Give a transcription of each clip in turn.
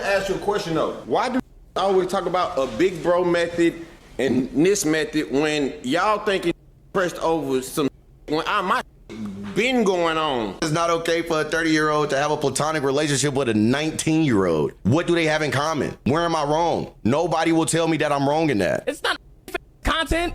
Ask you a question though. Why do always talk about a big bro method and this method when y'all thinking pressed over some when my been going on? It's not okay for a 30-year-old to have a platonic relationship with a 19-year-old. What do they have in common? Where am I wrong? Nobody will tell me that I'm wrong in that. It's not content.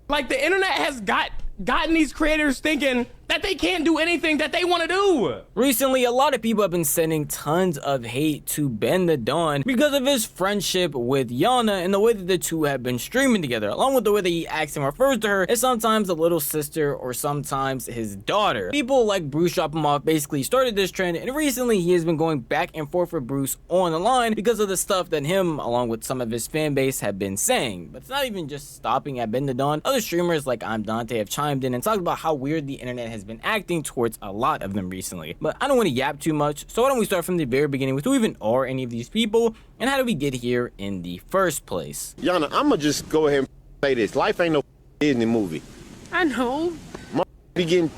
Like, the internet has gotten these creators thinking that they can't do anything that they want to do. Recently, a lot of people have been sending tons of hate to BenDaDon because of his friendship with Yana and the way that the two have been streaming together, along with the way that he acts and refers to her as sometimes a little sister or sometimes his daughter. People like Bruce Drop Him Off basically started this trend, and recently he has been going back and forth with Bruce on the line because of the stuff that him, along with some of his fan base, have been saying. But it's not even just stopping at BenDaDon. Other streamers like I'm Dante have chimed in and talked about how weird the internet has been acting towards a lot of them recently. But I don't want to yap too much, so why don't we start from the very beginning with who even are any of these people and how did we get here in the first place? Yana, I'ma just go ahead and say this. Life ain't no Disney movie. I know. Be getting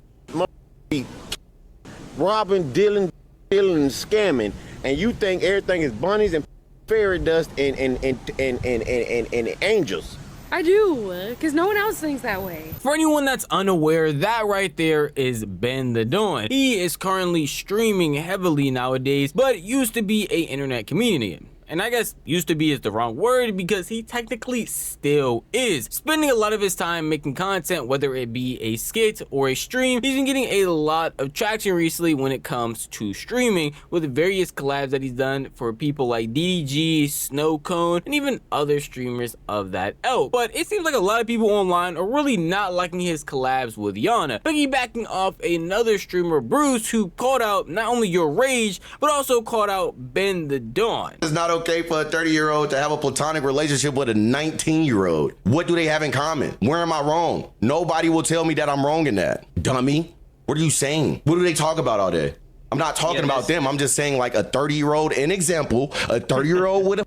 be robbing, dealing, scamming, and you think everything is bunnies and fairy dust and angels. I do, because no one else thinks that way. For anyone that's unaware, that right there is BenDaDon. He is currently streaming heavily nowadays, but used to be an internet comedian. And I guess used to be is the wrong word because he technically still is. Spending a lot of his time making content, whether it be a skit or a stream. He's been getting a lot of traction recently when it comes to streaming with various collabs that he's done for people like DDG, Snow Cone, and even other streamers of that ilk. But it seems like a lot of people online are really not liking his collabs with Yana. Piggybacking off another streamer, Bruce, who called out not only Your Rage, but also called out BenDaDon. It's not okay for a 30-year-old to have a platonic relationship with a 19-year-old. What do they have in common? Where am I wrong? Nobody will tell me that I'm wrong in that. Dummy. What are you saying? What do they talk about all day? I'm not talking about them. I'm just saying like a 30-year-old, an example, a 30-year-old with a,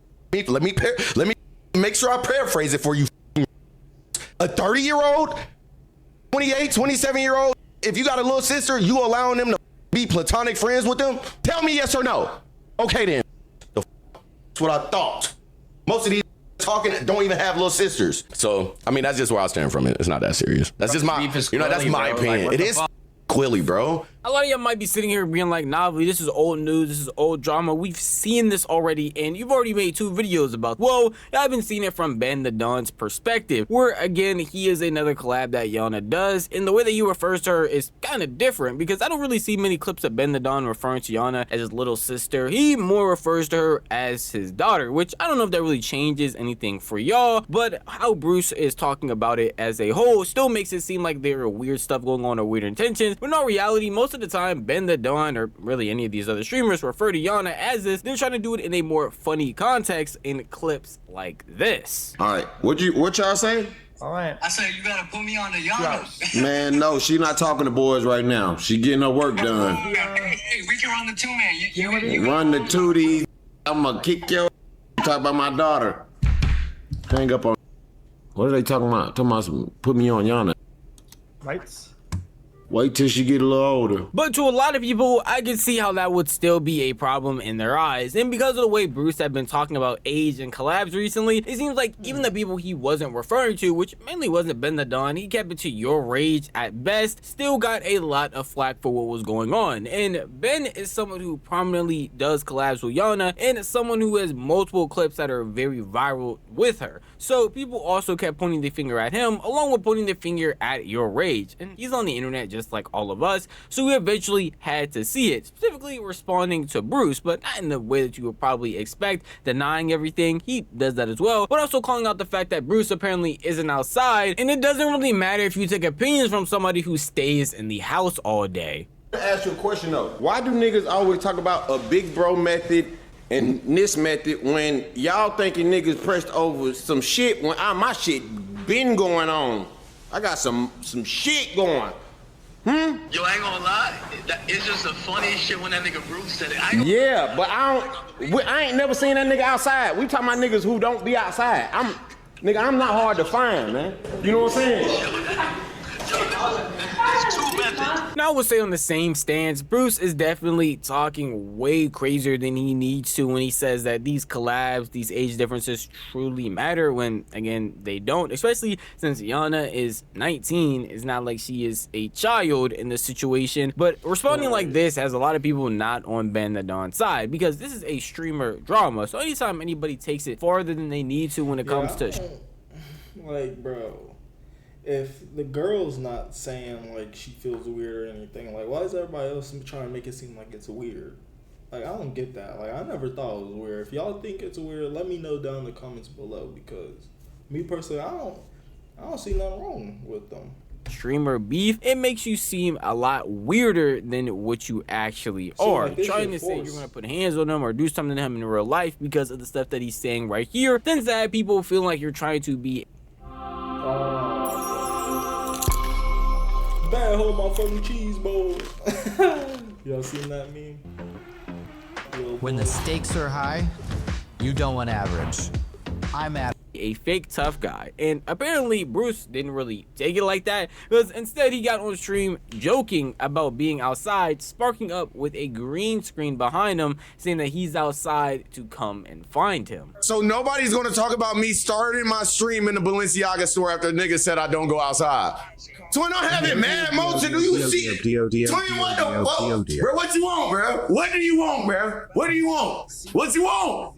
let me make sure I paraphrase it for you. A 30-year-old, 28, 27-year-old, if you got a little sister, you allowing them to be platonic friends with them? Tell me yes or no. Okay then. That's what I thought. Most of these talking don't even have little sisters. So, I mean, that's just where I stand from it. It's not that serious. That's just my, that's my opinion. It is Quilly, bro. A lot of y'all might be sitting here being like, nah, this is old news, this is old drama. We've seen this already, and you've already made 2 videos about it. Well, I haven't seen it from BenDaDon's perspective, where again, he is another collab that Yana does, and the way that he refers to her is kind of different, because I don't really see many clips of BenDaDon referring to Yana as his little sister. He more refers to her as his daughter, which I don't know if that really changes anything for y'all, but how Bruce is talking about it as a whole still makes it seem like there are weird stuff going on or weird intentions, but in all reality, most of the time, BenDaDon, or really any of these other streamers, refer to Yana as this. They're trying to do it in a more funny context in clips like this. All right, what y'all say? All right. I said you gotta put me on the Yana. Man, no, she not talking to boys right now. She getting her work done. Hey, we can run the 2, man. You Run the 2 these. I'ma kick your. Talk about my daughter. Hang up on. What are they talking about? Talking about some, put me on Yana. Lights. Wait till she get a little older. But to a lot of people, I can see how that would still be a problem in their eyes. And because of the way Bruce had been talking about age and collabs recently, it seems like even the people he wasn't referring to, which mainly wasn't BenDaDon, he kept it to Your Rage at best, still got a lot of flack for what was going on. And Ben is someone who prominently does collabs with Yana, and someone who has multiple clips that are very viral with her. So people also kept pointing the finger at him, along with pointing the finger at Your Rage. And he's on the internet just like all of us, so we eventually had to see it, specifically responding to Bruce, but not in the way that you would probably expect, denying everything. He does that as well, but also calling out the fact that Bruce apparently isn't outside, and it doesn't really matter if you take opinions from somebody who stays in the house all day. I ask you a question though. Why do niggas always talk about a big bro method and this method when y'all thinking niggas pressed over some shit when my shit been going on? I got some shit going. Yo, I ain't gonna lie. It's just a funny shit when that nigga Bruce said it. Yeah, but I ain't never seen that nigga outside. We talking about niggas who don't be outside. I'm not hard to find, man. You know what I'm saying? It's 2 methods. Now, I would say on the same stance, Bruce is definitely talking way crazier than he needs to when he says that these collabs, these age differences truly matter when, again, they don't, especially since Yana is 19. It's not like she is a child in this situation, but responding like this has a lot of people not on BenDaDon's side because this is a streamer drama. So anytime anybody takes it farther than they need to when it comes to like, bro, if the girl's not saying like she feels weird or anything, like why is everybody else trying to make it seem like it's weird? Like, I don't get that. Like, I never thought it was weird. If y'all think it's weird, let me know down in the comments below, because me personally, I don't see nothing wrong with them. Streamer beef, it makes you seem a lot weirder than what you actually are. Like trying to say you're gonna put hands on him or do something to him in real life because of the stuff that he's saying right here tends to have people feel like you're trying to be Bad hold my fucking cheese bowl. Y'all seen that meme? When the stakes are high, you don't want average. I'm average. A fake tough guy, and apparently Bruce didn't really take it like that because instead he got on stream joking about being outside, sparking up with a green screen behind him saying that he's outside to come and find him. So nobody's gonna talk about me starting my stream in the Balenciaga store after a nigga said I don't go outside. Twin, don't have it, man. Motion, do you see it? Twin, what the fuck? Bro, what you want, bro? What do you want, bro? What do you want? What you want?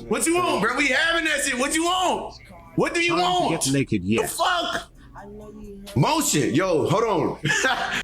What you want, bro? We having that shit. What you want? What do you want? Get naked, yes. The fuck? Motion, yo, hold on.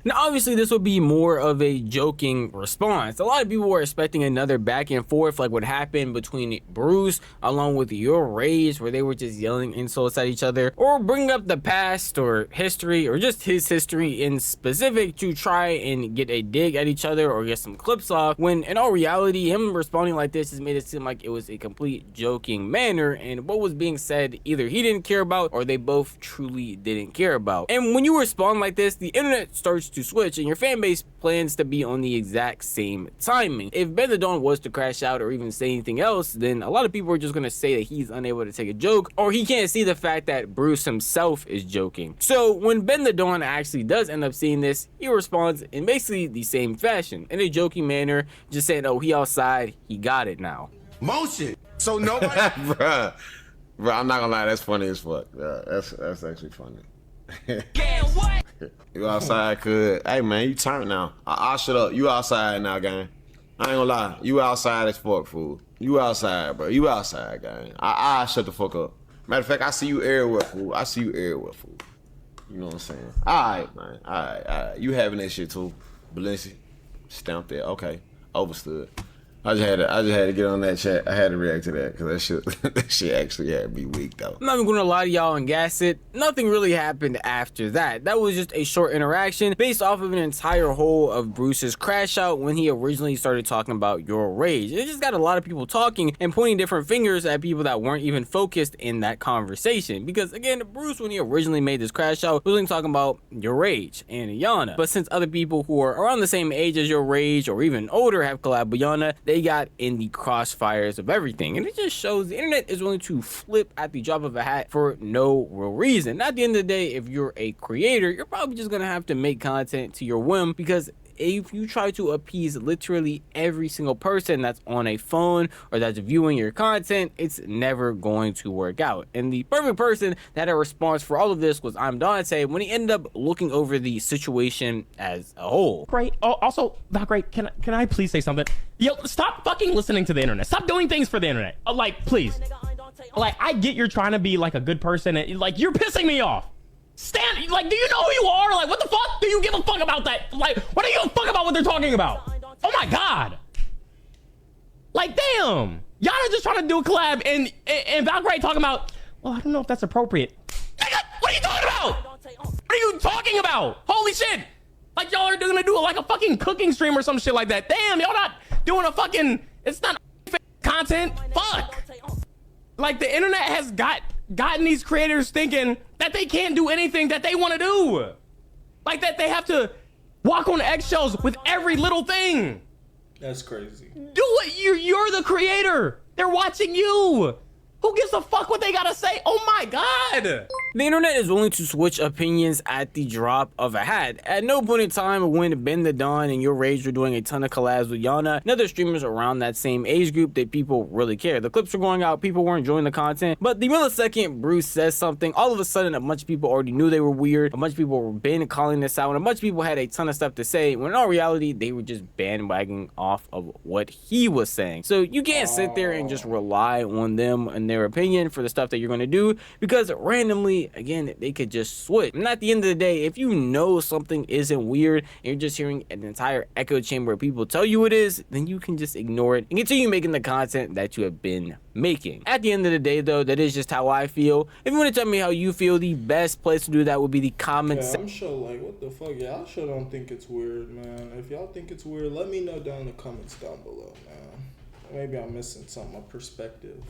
Now, obviously, this would be more of a joking response. A lot of people were expecting another back and forth like what happened between Bruce along with Your Rage, where they were just yelling insults at each other, or bring up the past or history or just his history in specific to try and get a dig at each other or get some clips off, when in all reality, him responding like this has made it seem like it was a complete joking manner, and what was being said either he didn't care about or they both truly didn't care about. And when you respond like this, the internet starts to switch and your fan base plans to be on the exact same timing. If BenDaDon was to crash out or even say anything else, then a lot of people are just going to say that he's unable to take a joke or he can't see the fact that Bruce himself is joking. So when BenDaDon actually does end up seeing this, he responds in basically the same fashion, in a joking manner, just saying, oh, he outside, he got it now. Motion. So nobody... Bruh, I'm not gonna lie, that's funny as fuck. That's actually funny. You outside, could. Hey man, you turn now. I'll shut up. You outside now, gang. I ain't gonna lie. You outside as fuck, fool. You outside, bro. You outside, gang. I shut the fuck up. Matter of fact, I see you everywhere, fool. I see you everywhere, fool. You know what I'm saying? Alright, man. Alright. You having that shit too. Balenci. Stamped there. Okay. Overstood. I just had to get on that chat. I had to react to that because that shit actually had me weak though. I'm not even gonna lie to y'all and gas it. Nothing really happened after that. That was just a short interaction based off of an entire whole of Bruce's crash out when he originally started talking about Your Rage. It just got a lot of people talking and pointing different fingers at people that weren't even focused in that conversation. Because again, Bruce, when he originally made this crash out, was only talking about Your Rage and Yana. But since other people who are around the same age as Your Rage or even older have collabed with Yana, they got in the crossfires of everything, and it just shows the internet is willing to flip at the drop of a hat for no real reason. At the end of the day, if you're a creator, you're probably just gonna have to make content to your whim, because if you try to appease literally every single person that's on a phone or that's viewing your content, it's never going to work out. And the perfect person that had a response for all of this was Dante when he ended up looking over the situation as a whole. Great. Oh, also, Valkyrie, can I please say something? Yo, stop fucking listening to the internet. Stop doing things for the internet. Like, please. Like, I get you're trying to be like a good person, and like you're pissing me off. Stand, like, do you know who you are? Like, what the fuck? Do you give a fuck about that? Like, what do you give a fuck about what they're talking about? Oh my God. Like, damn. Y'all are just trying to do a collab and Valkyrie talking about, well, I don't know if that's appropriate. Nigga, what are you talking about? What are you talking about? Holy shit. Like, y'all are gonna do like a fucking cooking stream or some shit like that. Damn, y'all not doing a fucking, it's not content. Fuck. Like, the internet has gotten these creators thinking that they can't do anything that they want to do. Like, that they have to walk on eggshells with every little thing. That's crazy. Do it. You're the creator. They're watching you. Who gives a fuck what they gotta say? Oh my god! The internet is willing to switch opinions at the drop of a hat. At no point in time when BenDaDon and Your Rage were doing a ton of collabs with Yana and other streamers around that same age group did people really care. The clips were going out, people were enjoying the content, but the millisecond Bruce says something, all of a sudden a bunch of people already knew they were weird, a bunch of people were been calling this out, and a bunch of people had a ton of stuff to say, when in all reality, they were just bandwagoning off of what he was saying. So you can't sit there and just rely on them and their opinion for the stuff that you're going to do, because randomly, again, they could just switch. And at the end of the day, if you know something isn't weird and you're just hearing an entire echo chamber of people tell you it is, then you can just ignore it and continue making the content that you have been making. At the end of the day, though, that is just how I feel. If you want to tell me how you feel, the best place to do that would be the comments. Yeah, I'm sure, like, what the fuck? Y'all sure don't think it's weird, man. If y'all think it's weird, let me know down in the comments down below, man. Maybe I'm missing something, a perspective.